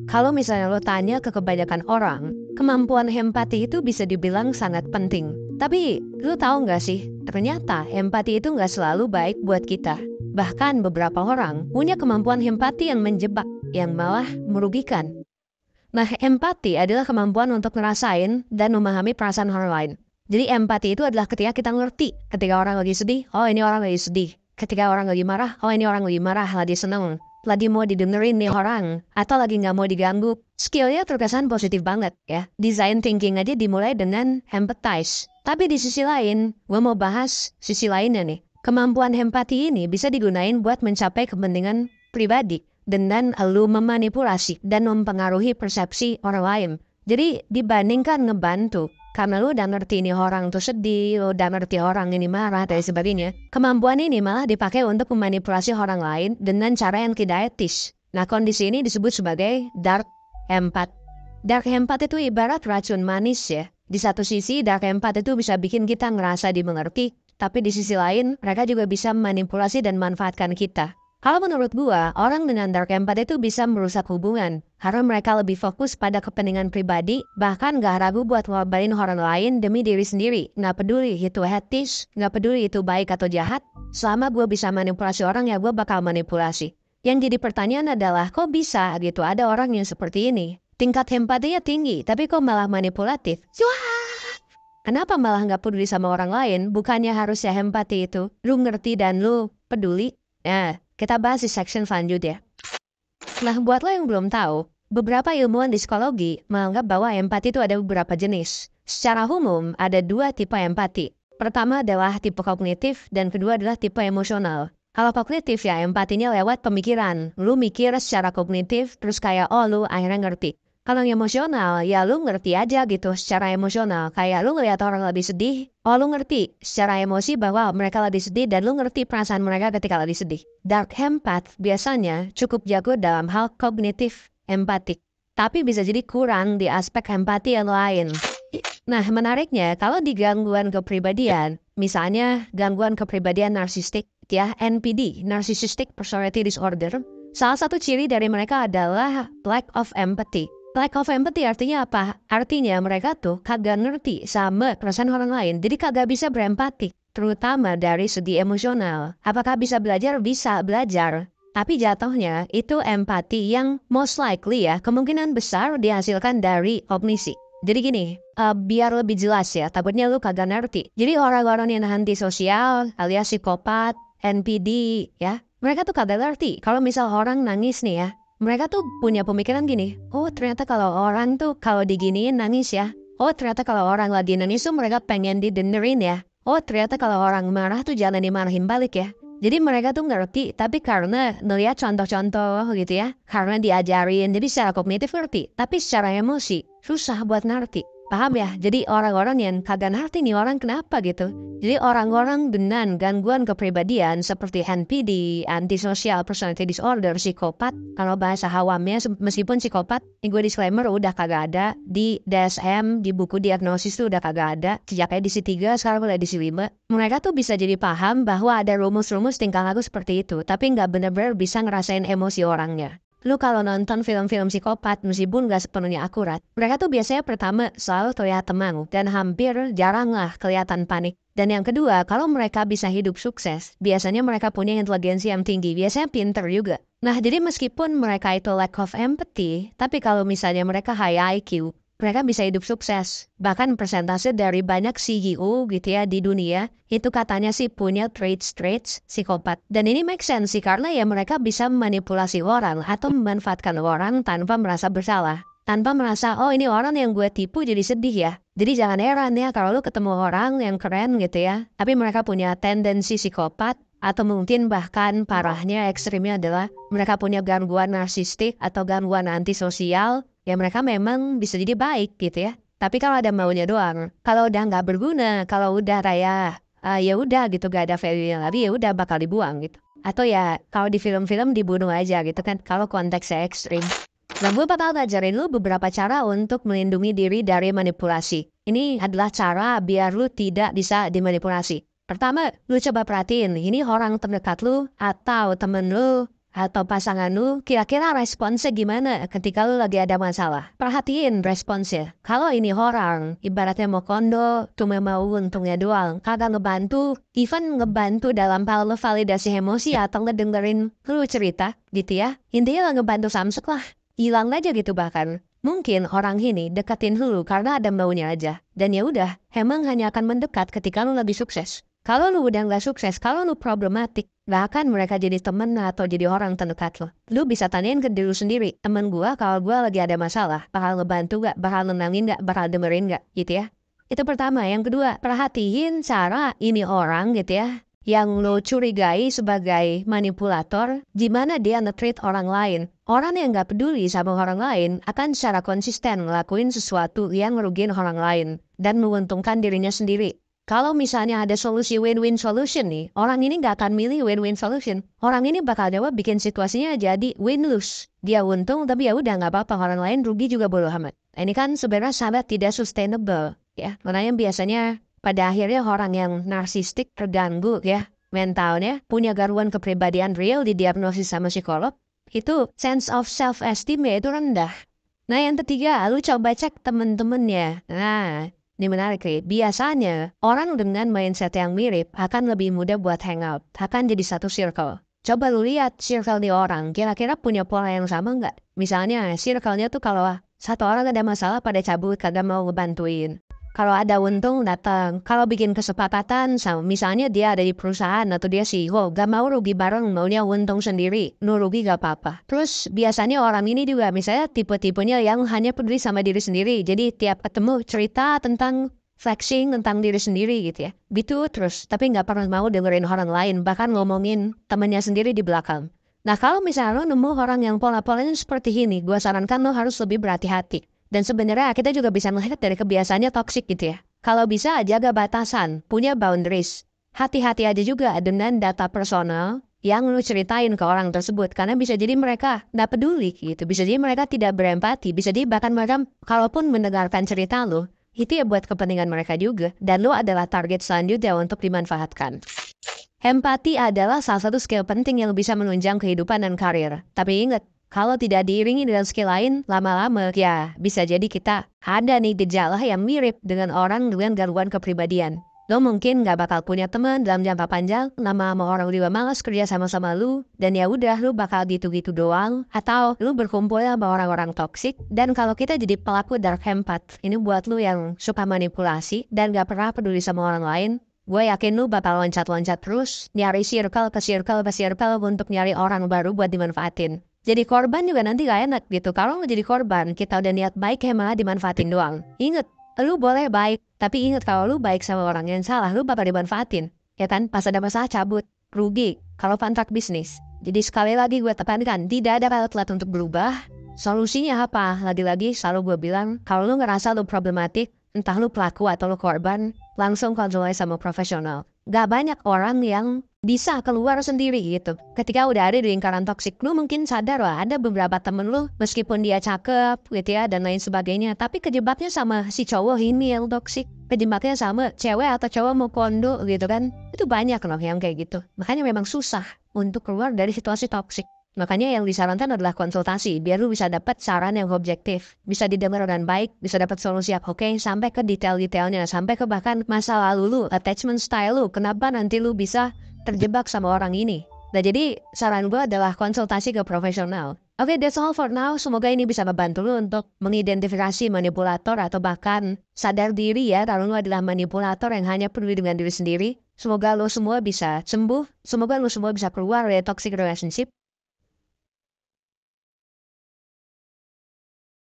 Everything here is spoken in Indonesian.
Kalau misalnya lo tanya ke kebanyakan orang, kemampuan empati itu bisa dibilang sangat penting. Tapi lo tahu nggak sih, ternyata empati itu nggak selalu baik buat kita. Bahkan beberapa orang punya kemampuan empati yang menjebak, yang malah merugikan. Nah, empati adalah kemampuan untuk ngerasain dan memahami perasaan orang lain. Jadi empati itu adalah ketika kita ngerti, ketika orang lagi sedih, oh ini orang lagi sedih. Ketika orang lagi marah, oh ini orang lagi marah, lagi seneng. Lagi mau didengerin nih orang, atau lagi nggak mau diganggu. Skillnya terkesan positif banget ya. Design thinking aja dimulai dengan empathize. Tapi di sisi lain, gue mau bahas sisi lainnya nih. Kemampuan empati ini bisa digunain buat mencapai kepentingan pribadi dengan lu memanipulasi dan mempengaruhi persepsi orang lain. Jadi dibandingkan ngebantu, karena lu udah ngerti ini orang tuh sedih, lu udah ngerti orang ini marah, dan sebagainya. Kemampuan ini malah dipakai untuk memanipulasi orang lain dengan cara yang tidak etis. Nah, kondisi ini disebut sebagai dark empath. Dark empath itu ibarat racun manis ya. Di satu sisi, dark empath itu bisa bikin kita ngerasa dimengerti, tapi di sisi lain, mereka juga bisa memanipulasi dan manfaatkan kita. Kalau menurut gua, orang dengan dark empath itu bisa merusak hubungan. Karena mereka lebih fokus pada kepentingan pribadi, bahkan gak ragu buat ngorbanin orang lain demi diri sendiri. Nggak peduli itu etis, nggak peduli itu baik atau jahat. Selama gua bisa manipulasi orang, ya gua bakal manipulasi. Yang jadi pertanyaan adalah, kok bisa gitu ada orang yang seperti ini? Tingkat empatinya tinggi, tapi kok malah manipulatif? Wah! Kenapa malah nggak peduli sama orang lain? Bukannya harusnya empati itu? Lu ngerti dan lu peduli? Nah, kita bahas di section selanjutnya. Nah, buat lo yang belum tahu, beberapa ilmuwan di psikologi menganggap bahwa empati itu ada beberapa jenis. Secara umum, ada dua tipe empati. Pertama adalah tipe kognitif dan kedua adalah tipe emosional. Kalau kognitif ya empatinya lewat pemikiran. Lu mikir secara kognitif terus kayak oh lu akhirnya ngerti. Kalau yang emosional ya lu ngerti aja gitu secara emosional. Kayak lu ngeliat orang lebih sedih, oh lu ngerti secara emosi bahwa mereka lagi sedih dan lu ngerti perasaan mereka ketika lagi sedih. Dark empath biasanya cukup jago dalam hal kognitif empatik. Tapi bisa jadi kurang di aspek empati yang lain. Nah, menariknya, kalau di gangguan kepribadian, misalnya gangguan kepribadian narsistik, ya NPD, Narcissistic Personality Disorder, salah satu ciri dari mereka adalah lack of empathy. Lack of empathy artinya apa? Artinya mereka tuh kagak ngerti sama perasaan orang lain, jadi kagak bisa berempati, terutama dari segi emosional. Apakah bisa belajar? Bisa belajar. Tapi jatuhnya itu empati yang most likely ya, kemungkinan besar dihasilkan dari kognisi. Jadi gini, biar lebih jelas ya, takutnya lu kagak ngerti. Jadi orang-orang yang antisosial alias psikopat, NPD ya, mereka tuh kagak ngerti. Kalau misal orang nangis nih ya, mereka tuh punya pemikiran gini, oh ternyata kalau orang tuh kalau diginiin nangis ya. Oh ternyata kalau orang lagi nangis tuh mereka pengen didengerin ya. Oh ternyata kalau orang marah tuh jangan dimarahin balik ya. Jadi mereka tuh ngerti, tapi karena ngeliat contoh-contoh gitu ya, karena diajarin, jadi secara kognitif ngerti, tapi secara emosi susah buat ngerti. Paham ya? Jadi orang-orang yang kagak ngerti nih orang kenapa gitu. Jadi orang-orang dengan gangguan kepribadian seperti NPD, Antisocial Personality Disorder, psikopat, kalau bahasa awamnya meskipun psikopat, ini gue disclaimer udah kagak ada di DSM, di buku diagnosis tuh udah kagak ada. Sejak edisi 3, sekarang udah edisi 5. Mereka tuh bisa jadi paham bahwa ada rumus-rumus tingkah laku seperti itu, tapi nggak benar-benar bisa ngerasain emosi orangnya. Lu kalau nonton film-film psikopat meskipun gak sepenuhnya akurat, mereka tuh biasanya pertama selalu terlihat tenang dan hampir jarang lah kelihatan panik. Dan yang kedua, kalau mereka bisa hidup sukses, biasanya mereka punya inteligensi yang tinggi, biasanya pinter juga. Nah, jadi meskipun mereka itu lack of empathy, tapi kalau misalnya mereka high IQ, mereka bisa hidup sukses. Bahkan persentase dari banyak CEO gitu ya di dunia, itu katanya sih punya traits psikopat. Dan ini make sense sih karena ya mereka bisa manipulasi orang atau memanfaatkan orang tanpa merasa bersalah. Tanpa merasa, oh ini orang yang gue tipu jadi sedih ya. Jadi jangan heran ya kalau lu ketemu orang yang keren gitu ya. Tapi mereka punya tendensi psikopat. Atau mungkin bahkan parahnya ekstrimnya adalah mereka punya gangguan narsistik atau gangguan antisosial. Ya mereka memang bisa jadi baik gitu ya. Tapi kalau ada maunya doang, kalau udah nggak berguna, kalau udah raya, ya udah gitu gak ada value-nya lagi ya udah bakal dibuang gitu. Atau ya kalau di film-film dibunuh aja gitu kan kalau konteksnya ekstrim. Nah gue bakal ngajarin lu beberapa cara untuk melindungi diri dari manipulasi. Ini adalah cara biar lu tidak bisa dimanipulasi. Pertama, lu coba perhatiin ini orang terdekat lu atau temen lu atau pasangan lu, kira-kira responsnya gimana ketika lu lagi ada masalah? Perhatiin responsnya. Kalau ini orang, ibaratnya mau kondo, cuma mau untungnya doang, kagak ngebantu, even ngebantu dalam hal lu validasi emosi atau ngedengerin lu cerita, gitu ya. Intinya ngebantu samsek lah. Hilang aja gitu bahkan. Mungkin orang ini deketin lu karena ada maunya aja. Dan ya udah, emang hanya akan mendekat ketika lu lagi sukses. Kalau lu udah nggak sukses, kalau lu problematik, gak akan mereka jadi temen atau jadi orang terdekat lo. Lu bisa tanyain ke diri lu sendiri, temen gua kalau gua lagi ada masalah, bakal ngebantu gak, bakal nenangin gak, bakal dengerin gak, gitu ya. Itu pertama. Yang kedua, perhatiin cara ini orang gitu ya, yang lo curigai sebagai manipulator, gimana dia nge-treat orang lain. Orang yang gak peduli sama orang lain akan secara konsisten ngelakuin sesuatu yang ngerugiin orang lain dan menguntungkan dirinya sendiri. Kalau misalnya ada solusi win-win solution nih, orang ini gak akan milih win-win solution. Orang ini bakal jawab bikin situasinya jadi win-lose. Dia untung tapi ya udah nggak apa-apa, orang lain rugi juga bodo amat. Ini kan sebenarnya sangat tidak sustainable ya. Makanya biasanya pada akhirnya orang yang narsistik terganggu ya mentalnya, punya gangguan kepribadian real didiagnosis sama psikolog, itu sense of self-esteem itu rendah. Nah yang ketiga, lu coba cek temen-temennya. Nah, ini menarik nih. Biasanya, orang dengan mindset yang mirip akan lebih mudah buat hangout. Akan jadi satu circle. Coba lu lihat circle di orang, kira-kira punya pola yang sama nggak? Misalnya, circle-nya tuh kalau satu orang ada masalah pada cabut, kagak mau ngebantuin. Kalau ada untung datang. Kalau bikin kesepakatan, sama misalnya dia ada di perusahaan atau dia CEO, gak mau rugi bareng, maunya untung sendiri. Nu rugi gak apa-apa. Terus biasanya orang ini juga misalnya tipe-tipenya yang hanya peduli sama diri sendiri. Jadi tiap ketemu cerita tentang flexing tentang diri sendiri gitu ya. Gitu terus, tapi gak pernah mau dengerin orang lain, bahkan ngomongin temannya sendiri di belakang. Nah kalau misalnya lo nemu orang yang pola-polanya seperti ini, gue sarankan lo harus lebih berhati-hati. Dan sebenarnya kita juga bisa melihat dari kebiasaannya toksik gitu ya. Kalau bisa jaga batasan, punya boundaries. Hati-hati aja juga dengan data personal yang lu ceritain ke orang tersebut. Karena bisa jadi mereka nggak peduli gitu. Bisa jadi mereka tidak berempati. Bisa jadi bahkan mereka kalaupun mendengarkan cerita lu, itu ya buat kepentingan mereka juga. Dan lu adalah target selanjutnya untuk dimanfaatkan. Empati adalah salah satu skill penting yang bisa menunjang kehidupan dan karir. Tapi ingat, kalau tidak diiringi dengan skill lain, lama-lama ya bisa jadi kita ada nih gejala yang mirip dengan orang dengan gangguan kepribadian. Lo mungkin gak bakal punya teman dalam jangka panjang, lama-lama orang juga malas kerja sama-sama lu, dan ya udah lu bakal gitu-gitu doang, atau lu berkumpul sama orang-orang toksik. Dan kalau kita jadi pelaku dark empath, ini buat lu yang suka manipulasi dan gak pernah peduli sama orang lain, gue yakin lu bakal loncat-loncat terus, nyari circle ke circle ke circle untuk nyari orang baru buat dimanfaatin. Jadi korban juga nanti gak enak gitu. Kalau lu jadi korban, kita udah niat baik malah dimanfaatin doang. Ingat, lu boleh baik, tapi ingat kalau lu baik sama orang yang salah, lu bakal dimanfaatin. Ya kan, pas ada masalah cabut, rugi, kalau kontrak bisnis. Jadi sekali lagi gue tekankan, tidak ada telat untuk berubah. Solusinya apa? Lagi-lagi selalu gue bilang, kalau lu ngerasa lu problematik, entah lu pelaku atau lu korban, langsung konsultasi sama profesional. Gak banyak orang yang bisa keluar sendiri gitu. Ketika udah ada di lingkaran toksik, lu mungkin sadar lah ada beberapa temen lu meskipun dia cakep gitu ya dan lain sebagainya, tapi kejebaknya sama si cowok ini yang toksik. Kejebaknya sama cewek atau cowok mau kondo gitu kan. Itu banyak loh yang kayak gitu. Makanya memang susah untuk keluar dari situasi toksik. Makanya yang disarankan adalah konsultasi, biar lu bisa dapat saran yang objektif, bisa didengar dengan baik, bisa dapat solusi yang oke, sampai ke detail-detailnya, sampai ke bahkan masa lalu lu, attachment style lu, kenapa nanti lu bisa terjebak sama orang ini. Nah jadi saran gue adalah konsultasi ke profesional. Oke, that's all for now. Semoga ini bisa membantu lu untuk mengidentifikasi manipulator atau bahkan sadar diri ya kalau lu adalah manipulator yang hanya peduli dengan diri sendiri. Semoga lu semua bisa sembuh. Semoga lu semua bisa keluar dari toxic relationship.